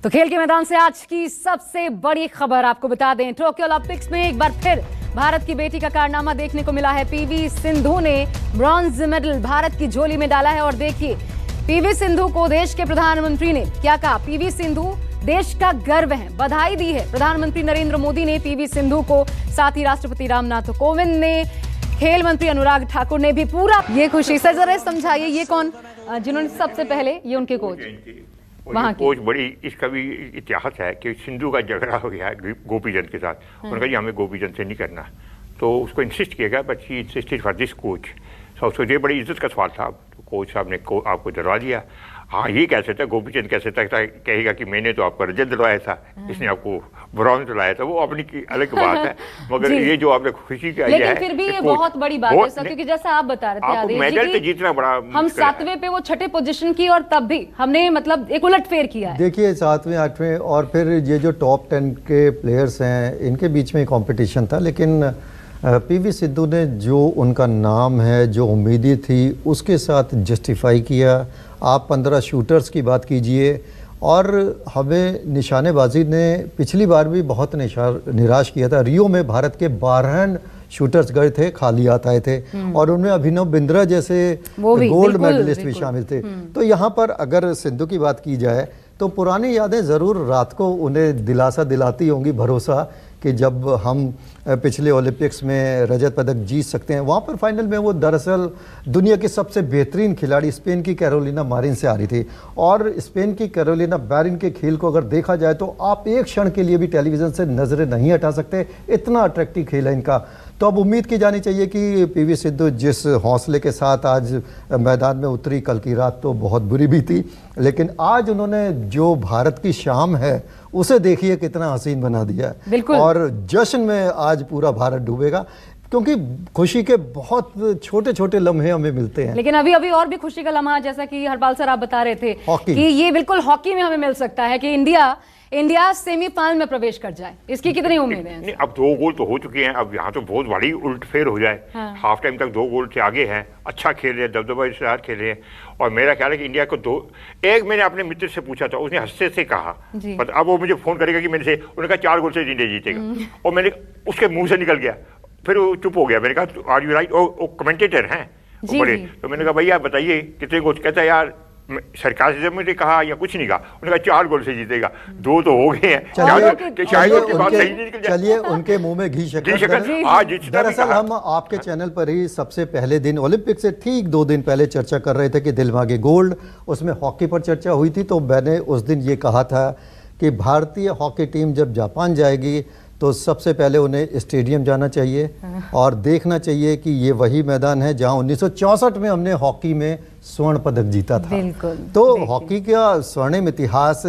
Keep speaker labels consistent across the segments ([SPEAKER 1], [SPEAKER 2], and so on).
[SPEAKER 1] तो खेल के मैदान से आज की सबसे बड़ी खबर आपको बता दें, टोक्यो ओलंपिक्स में एक बार फिर भारत की बेटी का कारनामा देखने को मिला है। पीवी सिंधु ने ब्रॉन्ज मेडल भारत की झोली में डाला है। और देखिए, पीवी सिंधु को देश के प्रधानमंत्री ने क्या कहा। पीवी सिंधु देश का गर्व है, बधाई दी है प्रधानमंत्री नरेंद्र मोदी ने पीवी सिंधु को। साथ ही राष्ट्रपति रामनाथ कोविंद ने, खेल मंत्री अनुराग ठाकुर ने भी पूरा ये खुशी। सर जरा समझाइए, ये कौन जिन्होंने सबसे पहले, ये उनके कोच वहाँ
[SPEAKER 2] कोच बड़ी, इसका भी इतिहास है कि सिंधु का झगड़ा हो गया गोपीचंद के साथ। उन्होंने कहा हमें गोपीचंद से नहीं करना, तो उसको इंसिस्ट किया गया, but he insisted for this coach. उसको ये बड़ी इज्जत का सवाल था, तो कोच साहब ने आपको दिलवा दिया। हाँ, ये कह सकता है गोपीचंद कह सकता है, कहेगा कि मैंने तो आपको रजत दिलवाया था, इसने आपको ब्रॉन्ज दिलवाया था, वो अपनी की अलग बात है। मगर ये जो आपने खुशी का
[SPEAKER 1] लेकिन फिर भी ये बहुत बड़ी बात है सर, क्योंकि जैसा आप बता रहे थे आदेश
[SPEAKER 2] मेडल तो जीतना बड़ा,
[SPEAKER 1] हम 7वें पे वो 6ठे पोजीशन की, और तब भी हमने मतलब एक उलटफेर किया है।
[SPEAKER 3] देखिए 7वें 8वें, और फिर ये जो टॉप 10 के प्लेयर्स हैं इनके बीच में कंपटीशन था, लेकिन पीवी सिंधु ने जो उनका नाम है, जो उम्मीदें थी, उसके साथ जस्टिफाई किया। आप 15 शूटर्स की बात कीजिए, और हमें निशानेबाजी ने पिछली बार भी बहुत निराश किया था। रियो में भारत के 12 शूटर्स गए थे, खाली हाथ आए थे, और उनमें अभिनव बिंद्रा जैसे गोल्ड मेडलिस्ट भी शामिल थे। तो यहाँ पर अगर सिंधु की बात की जाए तो पुरानी यादें ज़रूर रात को उन्हें दिलासा दिलाती होंगी, भरोसा कि जब हम पिछले ओलंपिक्स में रजत पदक जीत सकते हैं। वहाँ पर फाइनल में वो दरअसल दुनिया की सबसे बेहतरीन खिलाड़ी स्पेन की कैरोलिना मारिन से आ रही थी, और स्पेन की कैरोलिना मारिन के खेल को अगर देखा जाए तो आप एक क्षण के लिए भी टेलीविज़न से नज़रें नहीं हटा सकते, इतना अट्रैक्टिव खेल है इनका। तो अब उम्मीद की जानी चाहिए कि पीवी सिंधु जिस हौसले के साथ आज मैदान में उतरी, कल की रात तो बहुत बुरी भी थी, लेकिन आज उन्होंने जो भारत की शाम है उसे देखिए कितना हसीन बना दिया है। और जश्न में आज पूरा भारत डूबेगा, क्योंकि खुशी के बहुत छोटे छोटे लम्हे हमें मिलते हैं।
[SPEAKER 1] लेकिन अभी अभी और भी खुशी का लम्हा, जैसा कि हरपाल सर आप बता रहे थे कि ये बिल्कुल हॉकी में हमें मिल सकता है कि इंडिया सेमीफाइनल में प्रवेश कर जाए। इसकी कितनी उम्मीद है?
[SPEAKER 2] अब 2 गोल तो हो चुके हैं, अब यहाँ तो बहुत बड़ी उलटफेर हो जाए। हाफ टाइम तक 2 गोल से आगे हैं, अच्छा खेल रहे हैं, दबदबा इस्तेहार खेल रहे हैं। और मेरा ख्याल है कि इंडिया को एक मैंने अपने मित्र से पूछा था, उसने हंसते से कहा, पर अब वो मुझे फोन करेगा कि मैंने से, उन्होंने कहा 4 गोल से इंडिया जीतेगा, और मैंने उसके मुंह से निकल गया, फिर वो चुप हो गया। मैंने कहा आर यू राइट? वो कमेंटेटर हैं बड़े, तो मैंने कहा भैया बताइए कितने गोल? कहता है यार सरकार से मुझे कहा या कुछ नहीं कहा, उन्होंने कहा 4 गोल से जीतेगा, 2 तो हो गए हैं।
[SPEAKER 3] चलिए उनके मुंह में घी शक्कर। दरअसल हम आपके चैनल पर ही सबसे पहले दिन ओलंपिक से ठीक 2 दिन पहले चर्चा कर रहे थे कि दिल मांगे गोल्ड, उसमें हॉकी पर चर्चा हुई थी। तो मैंने उस दिन ये कहा था कि भारतीय हॉकी टीम जब जापान जाएगी तो सबसे पहले उन्हें स्टेडियम जाना चाहिए और देखना चाहिए कि ये वही मैदान है जहां 1964 में हमने हॉकी में स्वर्ण पदक जीता था। तो हॉकी का स्वर्णिम इतिहास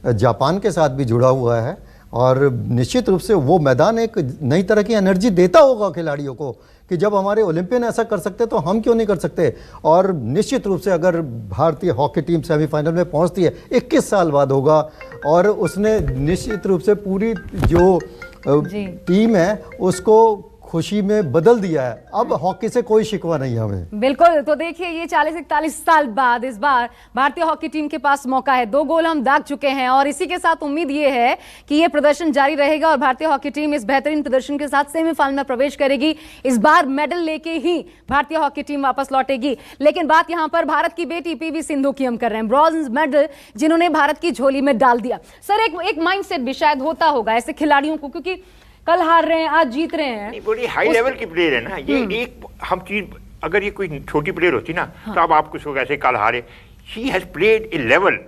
[SPEAKER 3] जापान के साथ भी जुड़ा हुआ है, और निश्चित रूप से वो मैदान एक नई तरह की एनर्जी देता होगा खिलाड़ियों को कि जब हमारे ओलंपियन ऐसा कर सकते तो हम क्यों नहीं कर सकते। और निश्चित रूप से अगर भारतीय हॉकी टीम सेमीफाइनल में पहुंचती है, 21 साल बाद होगा, और उसने निश्चित रूप से पूरी जो टीम है उसको खुशी में बदल दिया है। अब हॉकी से कोई शिकवा नहीं है हमें।
[SPEAKER 1] बिल्कुल। तो देखिए, ये 40-41 साल बाद इस बार भारतीय हॉकी टीम के पास मौका है। 2 गोल हम दाग चुके हैं, और इसी के साथ उम्मीद ये है कि ये प्रदर्शन जारी रहेगा और भारतीय हॉकी टीम इस बेहतरीन प्रदर्शन के साथ सेमीफाइनल में प्रवेश करेगी। इस बार मेडल लेके ही भारतीय हॉकी टीम वापस लौटेगी। लेकिन बात यहाँ पर भारत की बेटी पीवी सिंधु की हम कर रहे हैं, ब्रॉन्ज मेडल जिन्होंने भारत की झोली में डाल दिया। सर एक माइंडसेट भी शायद होता होगा ऐसे खिलाड़ियों को, क्योंकि कल हार रहे हैं, आज जीत रहे हैं।
[SPEAKER 2] बड़ी हाई लेवल की प्लेयर है ना ये। एक हम चीज, अगर ये कोई छोटी प्लेयर होती ना तो अब आप कुछ ऐसे कल हारे, she has played a level.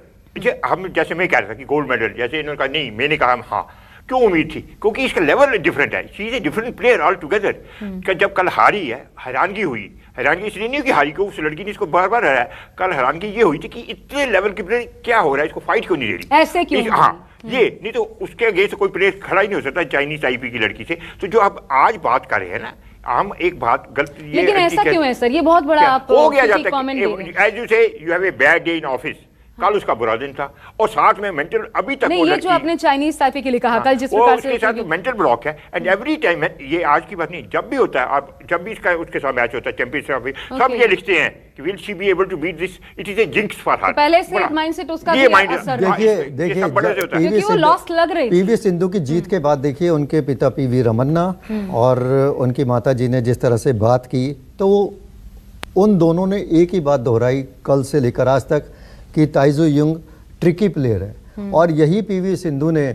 [SPEAKER 2] हम जैसे मैं कह रहा था कि गोल्ड मेडल, जैसे इन्होंने कहा नहीं, मैंने कहा हाँ, क्यों उम्मीद थी? क्योंकि इसका लेवल डिफरेंट है, she is a different player all together. जब कल हारी है, हैरानगी हुई। हैरानगी इसलिए नहीं कि हारी को, उस लड़की ने इसको बार बार हराया। कल हैरानगी ये हुई थी कि इतने लेवल की प्लेयर क्या हो रहा है, इसको फाइट क्यों नहीं दे रही,
[SPEAKER 1] ऐसे क्यों?
[SPEAKER 2] हाँ, ये नहीं तो उसके अगेंस्ट कोई प्लेयर खड़ा ही नहीं हो सकता चाइनीज टाइपी की लड़की से। तो जो आप आज बात कर रहे हैं ना, हम एक बात गलत,
[SPEAKER 1] लेकिन ऐसा क्यों है सर? ये बहुत बड़ा आप
[SPEAKER 2] हो गया जाता है। एज यू से, you have a bad day in office, कल उसका बुरा दिन था, और साथ में मेंटल अभी तक
[SPEAKER 1] नहीं, ये जो आपने चाइनीज ताइपे के लिए कहा कल जिस प्रकार से
[SPEAKER 2] उसके साथ मेंटल ब्लॉक है, एंड एवरी टाइम, ये आज की बात नहीं, जब भी होता है, आप जब भी इसका उसके साथ मैच होता है चैंपियनशिप में, सब ये लिखते हैं कि will she be able to beat this, it is a jinx for her.
[SPEAKER 1] पहले से एक माइंडसेट उसका भी असर।
[SPEAKER 3] देखिए
[SPEAKER 1] क्योंकि वो लॉस्ट लग रही।
[SPEAKER 3] पीवी सिंधु की जीत के बाद देखिए उनके पिता पीवी रमन्ना और उनकी माता जी ने जिस तरह से बात की, तो उन दोनों ने एक ही बात दोहराई कल से लेकर आज तक कि ताइजू युंग ट्रिकी प्लेयर है, और यही पीवी सिंधु ने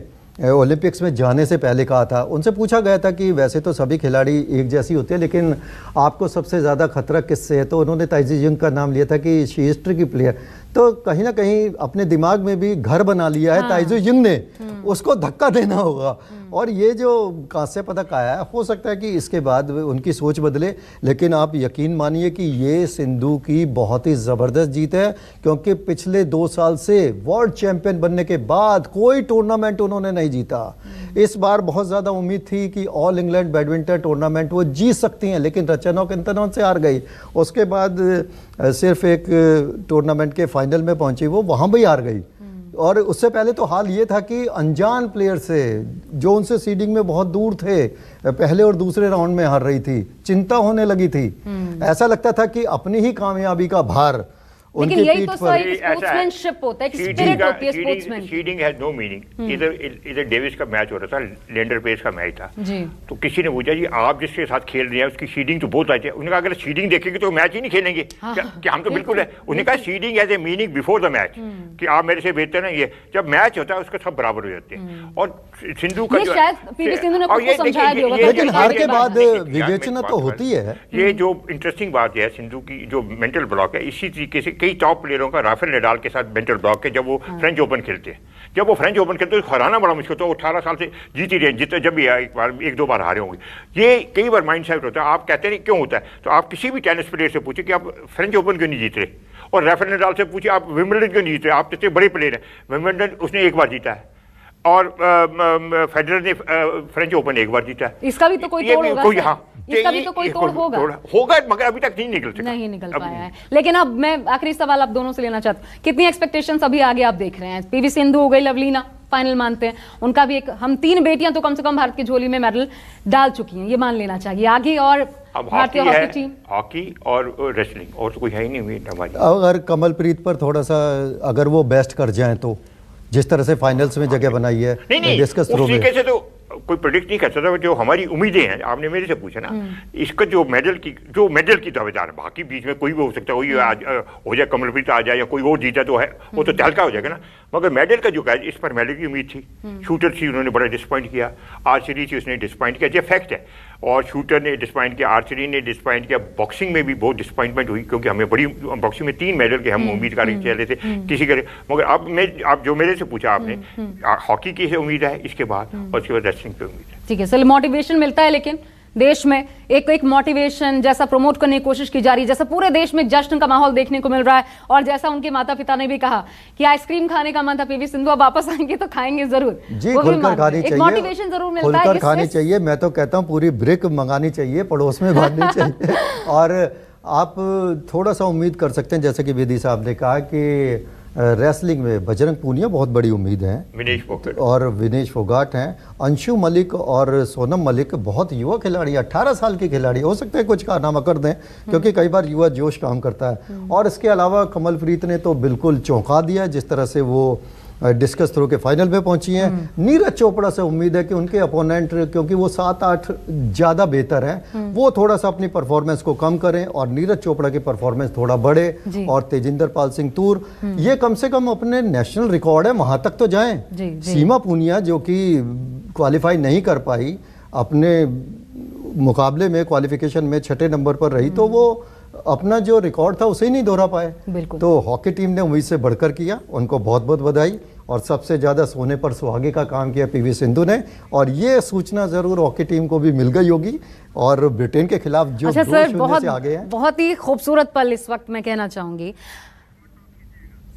[SPEAKER 3] ओलंपिक्स में जाने से पहले कहा था। उनसे पूछा गया था कि वैसे तो सभी खिलाड़ी एक जैसी होते हैं, लेकिन आपको सबसे ज़्यादा खतरा किससे है, तो उन्होंने ताइजू युंग का नाम लिया था कि शी इज ट्रिकी प्लेयर। तो कहीं ना कहीं अपने दिमाग में भी घर बना लिया है ताइजू युंग ने, उसको धक्का देना होगा। और ये जो कांस्य पदक आया है, हो सकता है कि इसके बाद उनकी सोच बदले, लेकिन आप यकीन मानिए कि ये सिंधु की बहुत ही ज़बरदस्त जीत है, क्योंकि पिछले 2 साल से वर्ल्ड चैंपियन बनने के बाद कोई टूर्नामेंट उन्होंने नहीं जीता। इस बार बहुत ज़्यादा उम्मीद थी कि ऑल इंग्लैंड बैडमिंटन टूर्नामेंट वो जीत सकती हैं, लेकिन रचनोक इंतनोन से हार गई। उसके बाद सिर्फ एक टूर्नामेंट के फाइनल में पहुंची, वो वहाँ भी हार गई। और उससे पहले तो हाल ये था कि अनजान प्लेयर से, जो उनसे सीडिंग में बहुत दूर थे, पहले और दूसरे राउंड में हार रही थी, चिंता होने लगी थी। ऐसा लगता था कि अपनी ही कामयाबी का भार
[SPEAKER 1] लेकिन यही तो सही स्पोर्ट्समैनशिप होता है, कि स्पिरिट होती है sportsman.
[SPEAKER 2] Seeding has no meaning. इधर डेविस का मैच हो रहा था, लेंडर पेस का मैच था, तो किसी ने पूछा जी आप जिसके साथ खेल रहे हैं उसकी सीडिंग तो बहुत अच्छी है। उन्होंने कहा अगर सीडिंग देखेंगे तो मैच ही नहीं खेलेंगे। कि हम तो बिल्कुल है। उन्होंने कहा seeding has a meaning before the match, कि आप मेरे से बेहतर हैं। ये जब मैच होता है उसका सब बराबर हो जाते हैं। और सिंधु का जो
[SPEAKER 1] पीवी सिंधु ने खुद को समझाया भी होगा,
[SPEAKER 3] लेकिन हार के बाद विवेचना तो होती है।
[SPEAKER 2] ये जो इंटरेस्टिंग बात है सिंधु की जो मेंटल ब्लॉक है, इसी तरीके से कई टॉप प्लेयरों का राफेल नडाल के साथ मेंटल ब्लॉक है जब वो फ्रेंच ओपन खेलते हैं। जब वो फ्रेंच ओपन खेलते हैं तो हराना बड़ा मुश्किल होता है। 18 साल से जीती रहे, जितने जब भी एक दो बार हारे होंगे। ये कई बार माइंड सेट होता है। आप कहते नहीं क्यों होता है, तो आप किसी भी टेनिस प्लेयर से पूछे कि आप फ्रेंच ओपन क्यों नहीं जीत रहे, और राफेल नडाल से पूछे आप विंबलडन क्यों नहीं जीत रहे। आप इतने बड़े प्लेयर हैं। विंबलडन उसने एक बार जीता है, और फेडरर ने फ्रेंच ओपन एक बार जीता है।
[SPEAKER 1] इसका भी तो कोई तोड़ होगा। इसका भी तो कोई तोड़
[SPEAKER 2] होगा, मगर अभी तक नहीं निकल
[SPEAKER 1] पाया है। लेकिन अब मैं आखिरी सवाल आप दोनों से लेना चाहता हूँ, कितनी एक्सपेक्टेशंस अभी आगे आप देख रहे हैं? पीवी सिंधु हो गई, लवलीना फाइनल मानते हैं, उनका भी एक, हम 3 बेटियां तो कम से कम भारत की झोली में मेडल डाल चुकी हैं, ये मान लेना चाहिए। आगे और भारतीय हॉकी टीम,
[SPEAKER 2] हॉकी और रेसलिंग, और तो कोई है ही नहीं हमारी।
[SPEAKER 3] अगर कमलप्रीत पर थोड़ा सा अगर वो बेस्ट कर जाए, तो जिस तरह से फाइनल्स में जगह बनाई है, डिस्कस थ्रो में
[SPEAKER 2] से तो कोई प्रेडिक्ट नहीं कर सकता। जो हमारी उम्मीदें हैं, आपने मेरे से पूछा ना, इसका जो मेडल की दावेदार है, बाकी बीच में कोई भी हो सकता है, कोई आज हो जाए, कमलप्रीत आ जाए या कोई और जीता तो है, वो तो तहलका हो जाएगा ना। मगर मेडल का जो है, इस पर मेडल की उम्मीद थी। शूटर थी, उन्होंने बड़ा डिसपॉइंट किया। आर्चरी थी, उसने डिसपॉइंट किया, ये फैक्ट है। और शूटर ने डिसपॉइंट किया, आर्चरी ने डिसपॉइंट किया। बॉक्सिंग में भी बहुत डिसपॉइंटमेंट हुई, क्योंकि हमें बड़ी बॉक्सिंग में 3 मेडल के हम उम्मीद कर रहे थे किसी के। मगर अब जो मेरे से पूछा आपने, हॉकी की से उम्मीद है इसके बाद, और उसके बाद रेसलिंग पे उम्मीद है।
[SPEAKER 1] ठीक है, चलिए मोटिवेशन मिलता है, लेकिन देश में एक मोटिवेशन जैसा प्रमोट करने की कोशिश की जा रही है, जैसा पूरे देश में जश्न का माहौल देखने को मिल रहा है। और जैसा उनके माता पिता ने भी कहा कि आइसक्रीम खाने का मन था पीवी सिंधु, अब वापस आएंगे तो खाएंगे जरूर।
[SPEAKER 3] जी, खुलकर खानी चाहिए,
[SPEAKER 1] मोटिवेशन जरूर मिलता है,
[SPEAKER 3] खुलकर खानी चाहिए। मैं तो कहता हूँ पूरी ब्रिक मंगानी चाहिए, पड़ोस में बांटनी चाहिए। और आप थोड़ा सा उम्मीद कर सकते हैं, जैसे कि विधि साहब ने कहा कि रेसलिंग में बजरंग पूनिया बहुत बड़ी उम्मीद है, और विनेश फोगाट हैं, अंशु मलिक और सोनम मलिक बहुत युवा खिलाड़ी, 18 साल की खिलाड़ी, हो सकता है कुछ कारनामा कर दें, क्योंकि कई बार युवा जोश काम करता है। और इसके अलावा कमलप्रीत ने तो बिल्कुल चौंका दिया, जिस तरह से वो डिस्कस थ्रो के फाइनल में पहुंची हैं। नीरज चोपड़ा से उम्मीद है कि उनके अपोनेंट, क्योंकि वो 7-8 ज़्यादा बेहतर हैं, वो थोड़ा सा अपनी परफॉर्मेंस को कम करें और नीरज चोपड़ा की परफॉर्मेंस थोड़ा बढ़े। और तेजिंदर पाल सिंह तूर, ये कम से कम अपने नेशनल रिकॉर्ड है वहां तक तो जाएं। सीमा पूनिया जो कि क्वालिफाई नहीं कर पाई, अपने मुकाबले में क्वालिफिकेशन में 6ठे नंबर पर रही, तो वो अपना जो रिकॉर्ड था उसे ही नहीं दोहरा पाए। तो हॉकी टीम ने उम्मीद से बढ़कर किया, उनको बहुत बहुत बधाई। और सबसे ज़्यादा सोने पर सुहागे का काम किया पीवी सिंधु ने, और ये सूचना ज़रूर हॉकी टीम को भी मिल गई होगी। और ब्रिटेन के खिलाफ जो 2-0 से आगे है,
[SPEAKER 1] बहुत ही खूबसूरत पल इस वक्त मैं कहना चाहूंगी।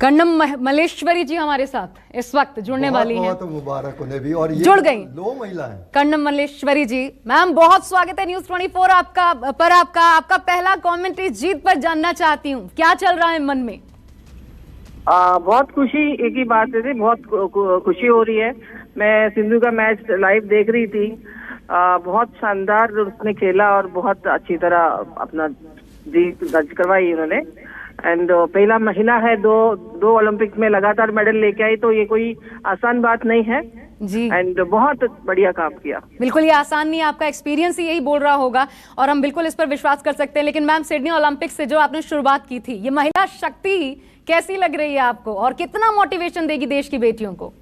[SPEAKER 1] कन्नम मल्लेश्वरी जी हमारे साथ इस वक्त जुड़ने वाली हैं।
[SPEAKER 3] बहुत मुबारक उन्हें भी, और ये
[SPEAKER 1] जुड़ गई
[SPEAKER 3] 2 महिला हैं।
[SPEAKER 1] कन्नम मल्लेश्वरी जी, मैम बहुत स्वागत है न्यूज़ 24 आपका पहला कमेंट्री जीत पर जानना चाहती हूँ, क्या चल रहा है मन में?
[SPEAKER 4] बहुत खुशी की बात है, बहुत खुशी हो रही है। मैं सिंधु का मैच लाइव देख रही थी। बहुत शानदार उसने खेला और बहुत अच्छी तरह अपना जीत दर्ज करवाई उन्होंने। एंड पहला महिला है दो ओलंपिक में लगातार मेडल लेके आई, तो ये कोई आसान बात नहीं है
[SPEAKER 1] जी।
[SPEAKER 4] एंड बहुत बढ़िया काम किया।
[SPEAKER 1] बिल्कुल ये आसान नहीं है, आपका एक्सपीरियंस ही यही बोल रहा होगा और हम बिल्कुल इस पर विश्वास कर सकते हैं। लेकिन मैम, सिडनी ओलंपिक्स से जो आपने शुरुआत की थी, ये महिला शक्ति कैसी लग रही है आपको और कितना मोटिवेशन देगी देश की बेटियों को?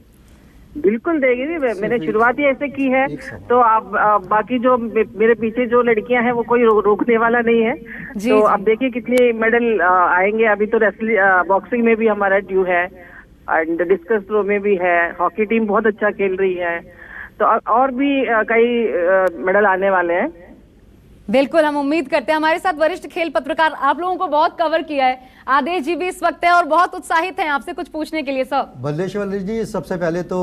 [SPEAKER 4] बिल्कुल देगी। मैंने शुरुआत ही ऐसे की है, तो आप बाकी जो मेरे पीछे जो लड़कियां हैं वो कोई रोकने वाला नहीं है। तो आप देखिए कितने मेडल आएंगे। अभी तो बॉक्सिंग में भी हमारा ड्यू है एंड डिस्कस थ्रो में भी है। हॉकी टीम बहुत अच्छा खेल रही है, तो और भी कई मेडल आने वाले हैं।
[SPEAKER 1] बिल्कुल, हम उम्मीद करते हैं। हमारे साथ वरिष्ठ खेल पत्रकार, आप लोगों को बहुत कवर किया है, आदेश जी भी इस वक्त है और बहुत उत्साहित हैं आपसे कुछ पूछने के लिए। सर
[SPEAKER 3] बल्लेश्वरी जी, सबसे पहले तो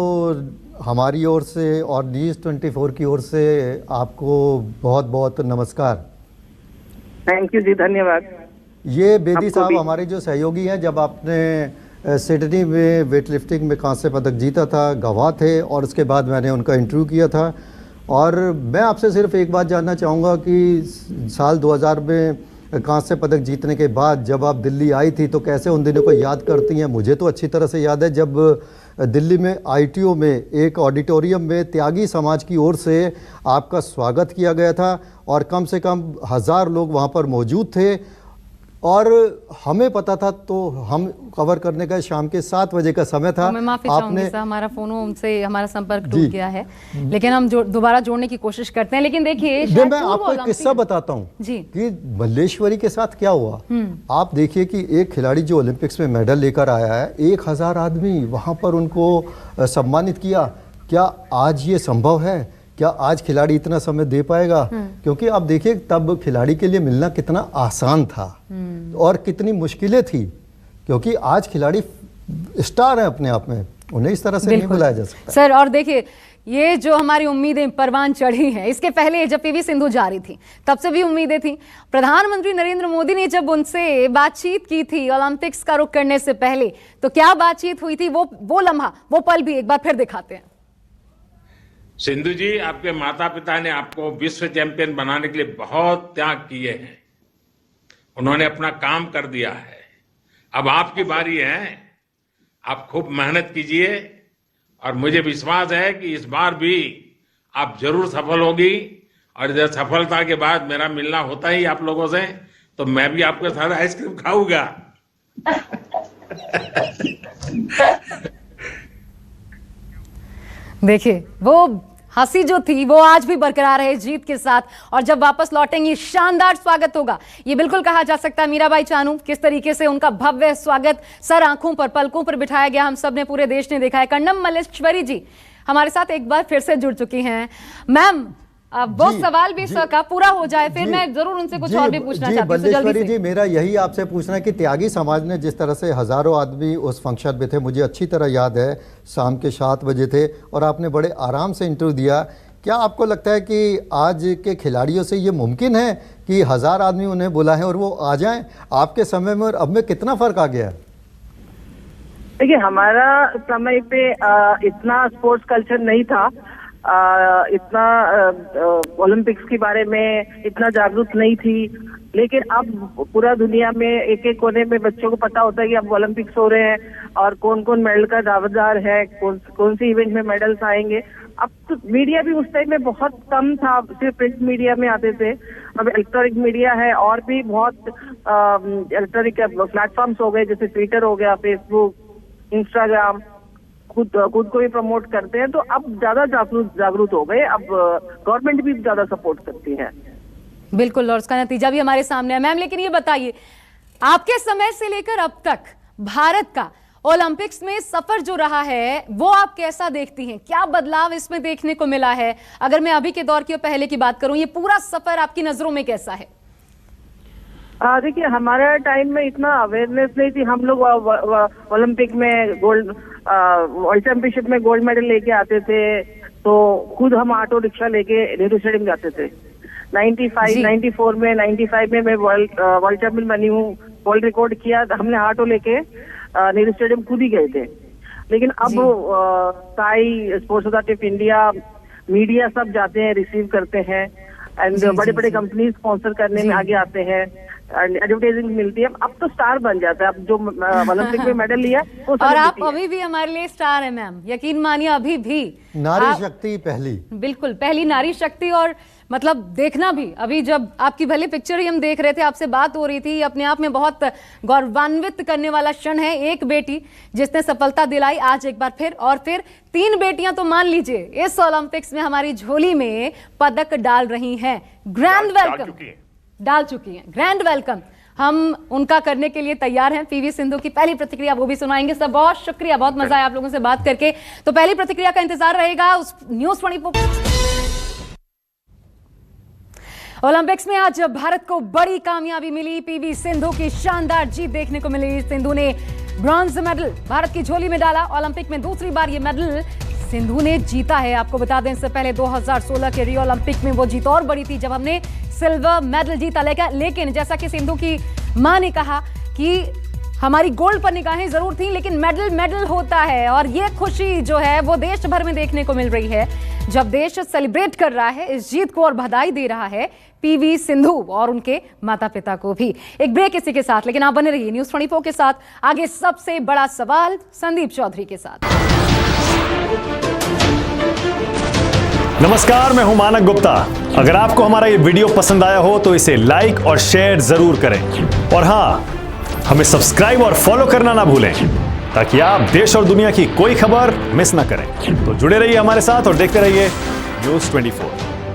[SPEAKER 3] हमारी ओर से और न्यूज़ 24 की ओर से आपको बहुत बहुत नमस्कार।
[SPEAKER 4] थैंक यू जी, धन्यवाद।
[SPEAKER 3] ये बेदी साहब हमारे जो सहयोगी हैं, जब आपने सिडनी में वेट लिफ्टिंग में कांस्य पदक जीता था, गवाह थे, और उसके बाद मैंने उनका इंटरव्यू किया था। और मैं आपसे सिर्फ एक बात जानना चाहूँगा कि साल 2000 में कांस्य पदक जीतने के बाद जब आप दिल्ली आई थी, तो कैसे उन दिनों को याद करती हैं? मुझे तो अच्छी तरह से याद है, जब दिल्ली में ITO में एक ऑडिटोरियम में त्यागी समाज की ओर से आपका स्वागत किया गया था और कम से कम 1000 लोग वहाँ पर मौजूद थे। और हमें पता था, तो हम कवर करने का शाम के 7 बजे का समय था।
[SPEAKER 1] मैं माफी चाहूंगी सर, हमारा फोन उनसे हमारा संपर्क टूट गया है, लेकिन हम दोबारा जोड़ने की कोशिश करते हैं। लेकिन देखिए,
[SPEAKER 3] मैं आपको एक किस्सा बताता हूँ कि बल्लेश्वरी के साथ क्या हुआ। आप देखिए कि एक खिलाड़ी जो ओलंपिक्स में मेडल लेकर आया है, 1000 आदमी वहां पर उनको सम्मानित किया। क्या आज ये संभव है? क्या आज खिलाड़ी इतना समय दे पाएगा? क्योंकि आप देखिए तब खिलाड़ी के लिए मिलना कितना आसान था और कितनी मुश्किलें थी, क्योंकि आज खिलाड़ी स्टार हैं अपने आप में, उन्हें इस तरह से नहीं बुलाया जा सकता।
[SPEAKER 1] सर, और देखिए ये जो हमारी उम्मीदें परवान चढ़ी हैं, इसके पहले जब PV सिंधु जा रही थी तब से भी उम्मीदें थी। प्रधानमंत्री नरेंद्र मोदी ने जब उनसे बातचीत की थी ओलंपिक्स का रुख करने से पहले, तो क्या बातचीत हुई थी, वो लम्हा, वो पल भी एक बार फिर दिखाते हैं।
[SPEAKER 5] सिंधु जी, आपके माता पिता ने आपको विश्व चैंपियन बनाने के लिए बहुत त्याग किए हैं। उन्होंने अपना काम कर दिया है। अब आपकी बारी है। आप खूब मेहनत कीजिए और मुझे विश्वास है कि इस बार भी आप जरूर सफल होगी। और जब सफलता के बाद मेरा मिलना होता ही आप लोगों से, तो मैं भी आपके साथ आइसक्रीम खाऊंगा।
[SPEAKER 1] देखिए, वो हंसी जो थी वो आज भी बरकरार है जीत के साथ, और जब वापस लौटेंगी शानदार स्वागत होगा, ये बिल्कुल कहा जा सकता है। मीराबाई चानू, किस तरीके से उनका भव्य स्वागत सर आंखों पर, पलकों पर बिठाया गया, हम सब ने, पूरे देश ने देखा है। कर्णम मल्लेश्वरी जी हमारे साथ एक बार फिर से जुड़ चुकी हैं। मैम, वो सवाल भी सर का पूरा हो जाए, फिर मैं जरूर उनसे कुछ और भी पूछना चाहती हूँ।
[SPEAKER 3] बल्लेश्वरी जी, मेरा यही आपसे पूछना है कि त्यागी समाज ने जिस तरह से हजारों आदमी उस फंक्शन में थे, मुझे अच्छी तरह याद है, शाम के 7 बजे थे और आपने बड़े आराम से इंटरव्यू दिया। क्या आपको लगता है कि आज के खिलाड़ियों से ये मुमकिन है कि 1000 आदमी उन्हें बुलाएं और वो आ जाएं? आपके समय में और अब में कितना फर्क आ गया?
[SPEAKER 4] देखिए, हमारा समय पे इतना स्पोर्ट्स कल्चर नहीं था, इतना ओलंपिक्स के बारे में इतना जागरूक नहीं थी। लेकिन अब पूरा दुनिया में एक एक कोने में बच्चों को पता होता है कि अब ओलंपिक्स हो रहे हैं और कौन कौन मेडल का दावेदार है, कौन सी इवेंट में मेडल्स आएंगे। अब तो मीडिया भी उस टाइम में बहुत कम था, सिर्फ प्रिंट मीडिया में आते थे। अब इलेक्ट्रॉनिक मीडिया है और भी बहुत इलेक्ट्रॉनिक प्लेटफॉर्म्स हो गए, जैसे ट्विटर हो गया, फेसबुक, इंस्टाग्राम, खुद को भी प्रमोट करते हैं। तो अब ज्यादा जागरूक हो गए। अब गवर्नमेंट भी ज्यादा सपोर्ट करती है।
[SPEAKER 1] बिल्कुल, और उसका नतीजा भी हमारे सामने है। मैम, लेकिन ये बताइए, आपके समय से लेकर अब तक भारत का ओलंपिक्स में सफर जो रहा है, वो आप कैसा देखती हैं? क्या बदलाव इसमें देखने को मिला है? अगर मैं अभी के दौर की और पहले की बात करूं, ये पूरा सफर आपकी नजरों में कैसा है?
[SPEAKER 4] देखिए, हमारे टाइम में इतना अवेयरनेस नहीं थी। हम लोग ओलंपिक में वर्ल्ड चैंपियनशिप में गोल्ड मेडल लेके आते थे, तो खुद हम ऑटो रिक्शा लेके नेहरू स्टेडियम जाते थे। 94 में मैं वर्ल्ड चैंपियन बनी हूँ, वर्ल्ड रिकॉर्ड किया हमने ऑटो लेके। नेहरू स्टेडियम खुद ही गए थे। लेकिन अब Sai, sports authority of India, media सब जाते हैं, रिसीव करते हैं, एंड बड़े बड़े कंपनी स्पॉन्सर करने में आगे आते हैं, एडवर्टाइजिंग मिलती है। अब तो स्टार बन जाता है। अब जो ओलंपिक में मेडल लिया वो
[SPEAKER 1] और आप अभी भी हमारे लिए स्टार है मैम, यकीन मानिए अभी भी
[SPEAKER 3] नारी शक्ति पहली,
[SPEAKER 1] बिल्कुल पहली नारी शक्ति। और मतलब देखना भी, अभी जब आपकी भले पिक्चर ही हम देख रहे थे, आपसे बात हो रही थी, अपने आप में बहुत गौरवान्वित करने वाला क्षण है। एक बेटी जिसने सफलता दिलाई आज एक बार फिर, और फिर 3 बेटियां तो मान लीजिए इस ओलंपिक्स में हमारी झोली में पदक डाल रही हैं। ग्रैंड वेलकम डाल चुकी हैं, ग्रैंड वेलकम हम उनका करने के लिए तैयार हैं। पीवी सिंधु की पहली प्रतिक्रिया वो भी सुनाएंगे। सब बहुत शुक्रिया, बहुत मजा आया आप लोगों से बात करके। तो पहली प्रतिक्रिया का इंतजार रहेगा उस न्यूज़ 24। ओलंपिक्स में आज भारत को बड़ी कामयाबी मिली, पीवी सिंधु की शानदार जीत देखने को मिली। सिंधु ने ब्रॉन्ज मेडल भारत की झोली में डाला। ओलंपिक में दूसरी बार ये मेडल सिंधु ने जीता है। आपको बता दें इससे पहले 2016 के रियो ओलंपिक में वो जीत और बड़ी थी जब हमने सिल्वर मेडल जीता। लेकिन जैसा कि सिंधु की मां ने कहा कि हमारी गोल्ड पर निगाहें जरूर थी, लेकिन मेडल मेडल होता है। और ये खुशी जो है वो देश भर में देखने को मिल रही है, जब देश सेलिब्रेट कर रहा है इस जीत को और बधाई दे रहा है पीवी सिंधु और उनके माता पिता को भी। एक ब्रेक इसी के साथ, लेकिन आप बने रहिए न्यूज़ 24 के साथ। आगे सबसे बड़ा सवाल संदीप चौधरी के साथ।
[SPEAKER 6] नमस्कार, मैं हूं मानक गुप्ता। अगर आपको हमारा ये वीडियो पसंद आया हो तो इसे लाइक और शेयर जरूर करें, और हाँ, हमें सब्सक्राइब और फॉलो करना ना भूलें ताकि आप देश और दुनिया की कोई खबर मिस ना करें। तो जुड़े रहिए हमारे साथ और देखते रहिए न्यूज़ 24।